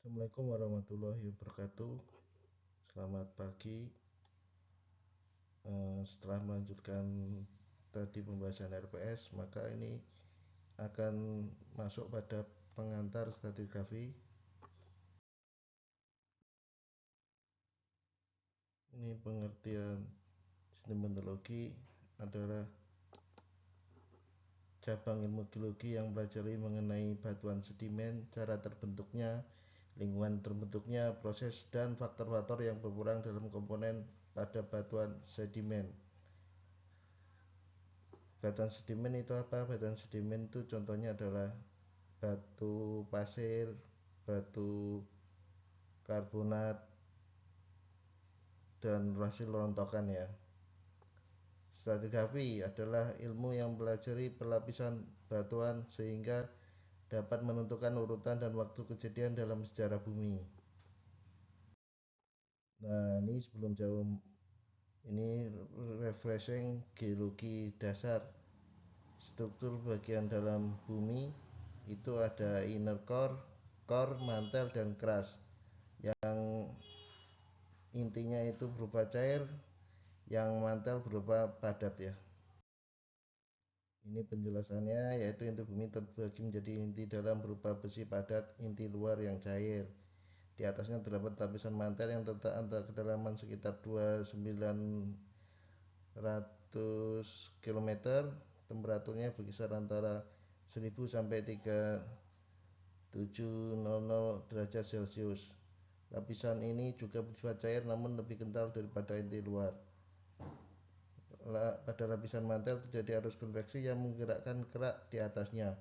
Assalamualaikum warahmatullahi wabarakatuh. Selamat pagi. Setelah melanjutkan tadi pembahasan RPS, maka ini akan masuk pada pengantar stratigrafi. Ini pengertian sedimentologi adalah cabang ilmu geologi yang mempelajari mengenai batuan sedimen, cara terbentuknya, lingkungan terbentuknya, proses dan faktor-faktor yang berperan dalam komponen pada batuan sedimen. Batuan sedimen itu apa? Batuan sedimen itu contohnya adalah batu pasir, batu karbonat, dan hasil rontokan ya. Stratigrafi adalah ilmu yang mempelajari perlapisan batuan sehingga dapat menentukan urutan dan waktu kejadian dalam sejarah bumi. Nah, ini sebelum jauh, ini refreshing geologi dasar. Struktur bagian dalam bumi itu ada inner core, core, mantel, dan crust. Yang intinya itu berupa cair, yang mantel berupa padat ya. Ini penjelasannya, yaitu inti bumi terbagi menjadi inti dalam berupa besi padat, inti luar yang cair. Di atasnya terdapat lapisan mantel yang terletak antara kedalaman sekitar 2.900 km. Temperaturnya berkisar antara 1000 sampai 3700 derajat Celcius. Lapisan ini juga bersifat cair namun lebih kental daripada inti luar. Pada lapisan mantel terjadi arus konveksi yang menggerakkan kerak di atasnya.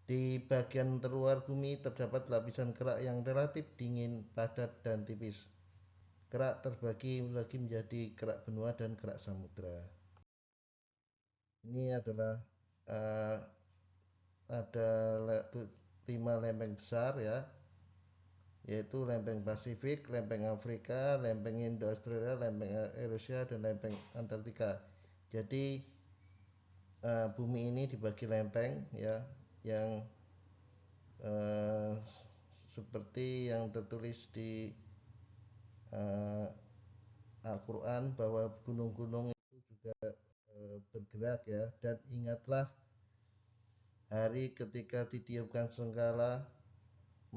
Di bagian terluar bumi terdapat lapisan kerak yang relatif dingin, padat, dan tipis. Kerak terbagi lagi menjadi kerak benua dan kerak samudra. Ini adalah ada 5 lempeng besar ya, yaitu lempeng Pasifik, lempeng Afrika, lempeng Indo-Australia, lempeng Eurasia, dan lempeng Antartika. Jadi bumi ini dibagi lempeng ya, yang seperti yang tertulis di Al-Quran bahwa gunung-gunung itu juga bergerak ya. Dan ingatlah hari ketika ditiupkan sengkala,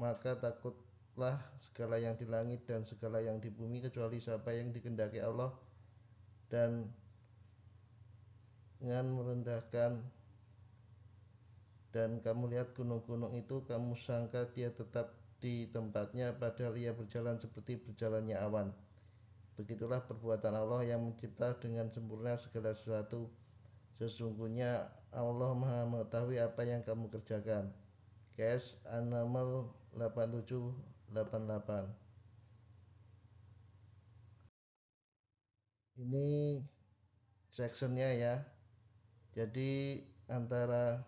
maka takutlah segala yang di langit dan segala yang di bumi kecuali siapa yang dikehendaki Allah, dan dengan merendahkan dan kamu lihat gunung-gunung itu, kamu sangka dia tetap di tempatnya padahal ia berjalan seperti berjalannya awan. Begitulah perbuatan Allah yang mencipta dengan sempurna segala sesuatu. Sesungguhnya Allah Maha mengetahui apa yang kamu kerjakan. KS An-Naml 8788. Ini sectionnya ya. Jadi antara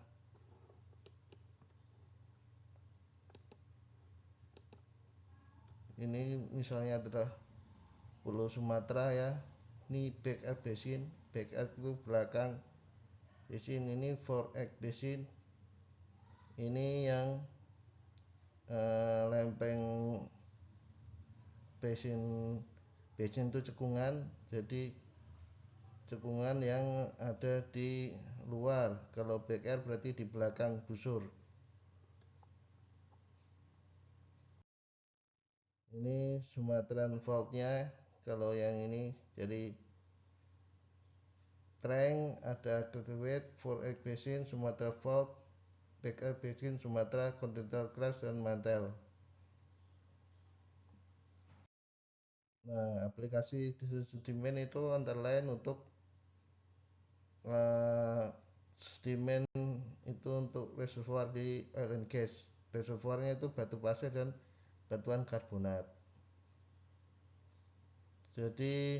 ini misalnya adalah Pulau Sumatera ya. Ini back earth basin. Back earth itu belakang basin. Ini forehead basin. Ini yang lempeng basin. Basin itu cekungan. Jadi cekungan yang ada di luar. Kalau back air berarti di belakang busur. Ini Sumatran faultnya. Kalau yang ini jadi Treng, ada Cultivate, Forehead Basin, Sumatra Fault, Back Air Basin, Sumatera, Continental Crust, dan Mantel. Nah, aplikasi sedimen itu antara lain untuk sedimen itu untuk reservoir di oil and gas. Reservoirnya itu batu pasir dan batuan karbonat. Jadi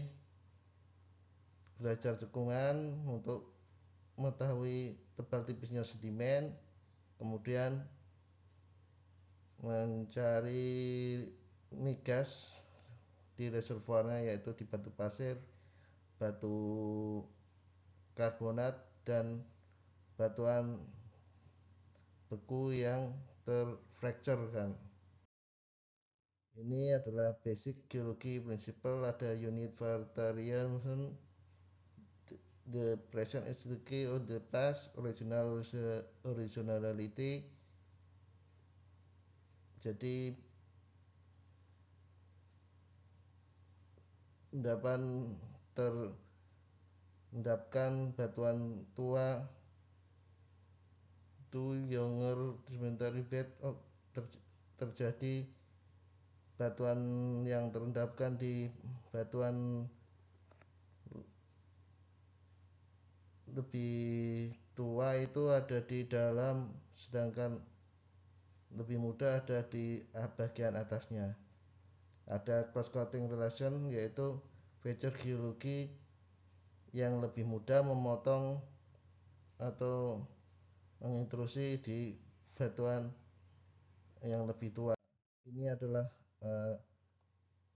belajar cekungan untuk mengetahui tebal tipisnya sedimen, kemudian mencari migas di reservoirnya yaitu di batu pasir, batu karbonat, dan batuan beku yang terfracture kan. Ini adalah basic geologi principle, ada unit variation, the present is the key of the past, originality. Jadi endapan terendapkan batuan tua to younger sedimentary bed terjadi batuan yang terendapkan di batuan lebih tua itu ada di dalam, sedangkan lebih muda ada di bagian atasnya. Ada cross cutting relation, yaitu feature geologi yang lebih mudah memotong atau mengintrusi di batuan yang lebih tua. Ini adalah uh,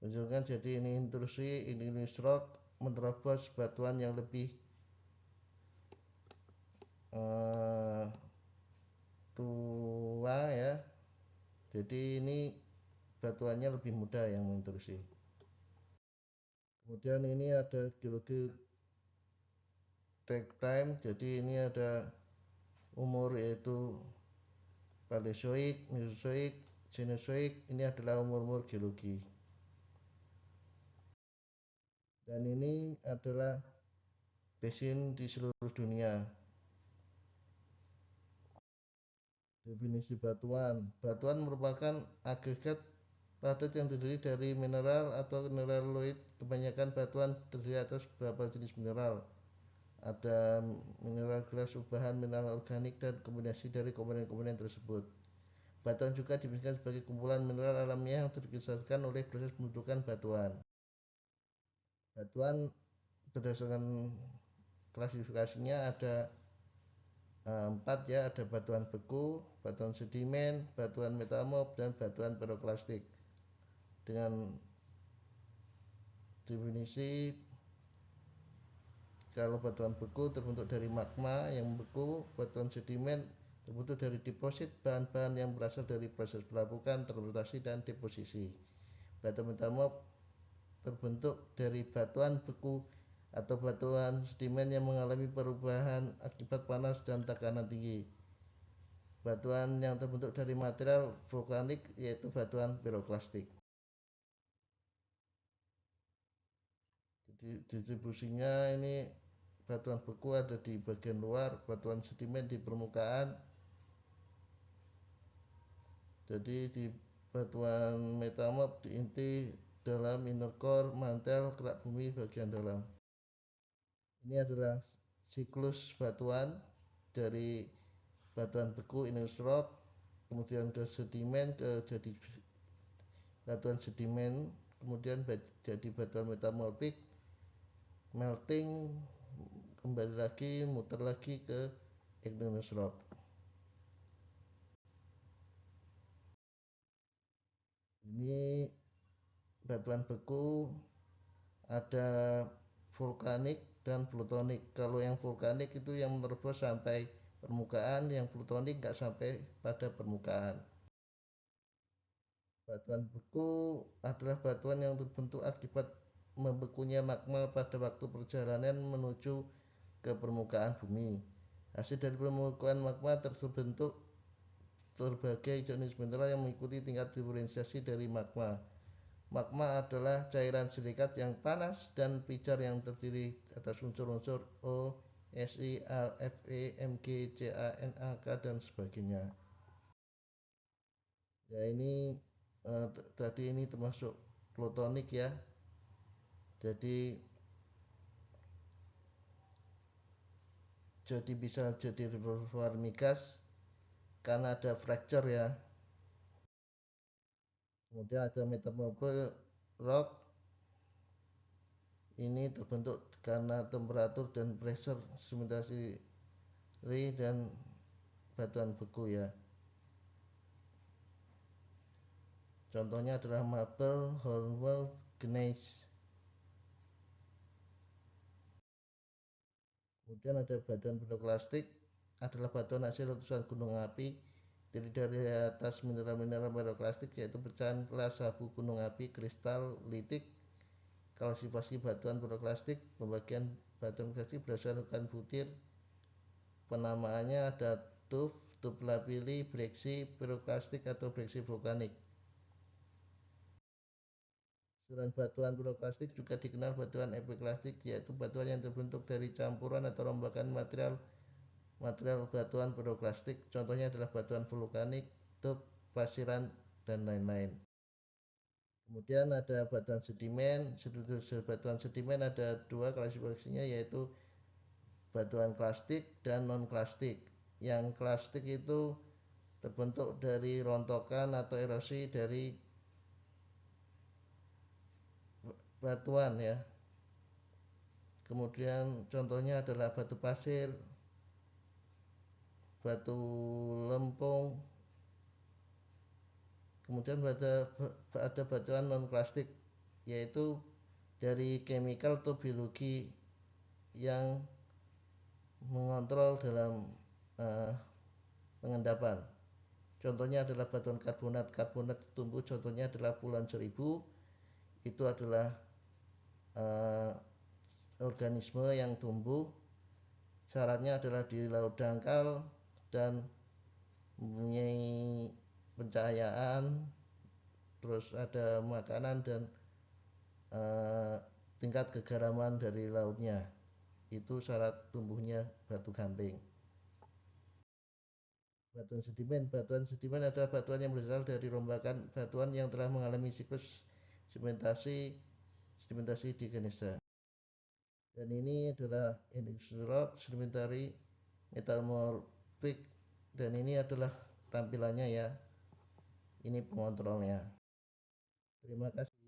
menunjukkan, jadi ini intrusi, ini rock menerobos batuan yang lebih uh, tua ya. Jadi ini batuannya lebih mudah yang mengintrusi. Kemudian ini ada geologi take time, jadi ini ada umur, yaitu Paleozoic, Mesozoic, Cenozoic. Ini adalah umur-umur geologi. Dan ini adalah basin di seluruh dunia. Definisi batuan. Batuan merupakan agregat padat yang terdiri dari mineral atau mineraloid. Kebanyakan batuan terdiri atas beberapa jenis mineral. Ada mineral gelas, ubahan, mineral organik, dan kombinasi dari komponen-komponen tersebut. Batuan juga didefinisikan sebagai kumpulan mineral alamiah yang terkristalkan oleh proses pembentukan batuan. Batuan berdasarkan klasifikasinya ada empat ya, ada batuan beku, batuan sedimen, batuan metamorf, dan batuan piroklastik. Dengan definisi, kalau batuan beku terbentuk dari magma yang membeku, batuan sedimen terbentuk dari deposit bahan-bahan yang berasal dari proses pelapukan, terpelutasi, dan deposisi. Batuan metamorf terbentuk dari batuan beku atau batuan sedimen yang mengalami perubahan akibat panas dan tekanan tinggi. Batuan yang terbentuk dari material vulkanik, yaitu batuan piroklastik. Jadi distribusinya ini, batuan beku ada di bagian luar, batuan sedimen di permukaan. Jadi di batuan metamorf di inti, dalam, inner core, mantel, kerak bumi bagian dalam. Ini adalah siklus batuan dari batuan beku, igneous rock, kemudian ke sedimen, ke jadi batuan sedimen, kemudian jadi batuan metamorfik, melting, kembali lagi, muter lagi ke igneous rock. Ini batuan beku, ada vulkanik dan plutonik. Kalau yang vulkanik itu yang menerobos sampai permukaan, yang plutonik nggak sampai pada permukaan. Batuan beku adalah batuan yang terbentuk akibat membekunya magma pada waktu perjalanan menuju ke permukaan bumi. Hasil dari permukaan magma terbentuk berbagai jenis mineral yang mengikuti tingkat diferensiasi dari magma. Magma adalah cairan silikat yang panas dan pijar yang terdiri atas unsur-unsur O, Si, Al, Fe, Mg, Ca, Na, K, dan sebagainya. Ya ini tadi ini termasuk plutonik ya. Jadi bisa jadi reservoir migas karena ada fracture ya. Kemudian ada metamorphic rock, ini terbentuk karena temperatur dan pressure sedimentasi dan batuan beku ya. Contohnya adalah marble, hornwall, gneiss. Kemudian ada batuan piroklastik, adalah batuan hasil letusan gunung api Terdiri dari atas mineral-mineral piroklastik yaitu pecahan kelas abu gunung api, kristal, litik, kalsifikasi batuan piroklastik. Pembagian batuan piroklastik berdasarkan butir. Penamaannya ada tuff lapilli, breksi piroklastik atau breksi vulkanik. Susunan batuan piroklastik juga dikenal batuan epiklastik, yaitu batuan yang terbentuk dari campuran atau rombakan material material batuan piroklastik. Contohnya adalah batuan vulkanik, tuff, pasiran, dan lain-lain. Kemudian ada batuan sedimen. Batuan sedimen ada dua klasifikasinya, yaitu batuan klastik dan non klastik. Yang klastik itu terbentuk dari rontokan atau erosi dari batuan ya. Kemudian contohnya adalah batu pasir, batu lempung. Kemudian ada batuan non plastik, yaitu dari chemical atau biologi yang mengontrol dalam uh, pengendapan. Contohnya adalah batuan karbonat. Karbonat tumbuh contohnya adalah Pulauan Seribu. Itu adalah uh, organisme yang tumbuh. Syaratnya adalah di laut dangkal dan mempunyai pencahayaan, terus ada makanan dan tingkat kegaraman dari lautnya. Itu syarat tumbuhnya batu gamping. Batuan sedimen adalah batuan yang berasal dari rombakan batuan yang telah mengalami siklus sedimentasi sedimentasi di Ganesha. Dan ini adalah industrial rock, sedimentary, metamorphic, dan ini adalah tampilannya ya. Ini pengontrolnya. Terima kasih.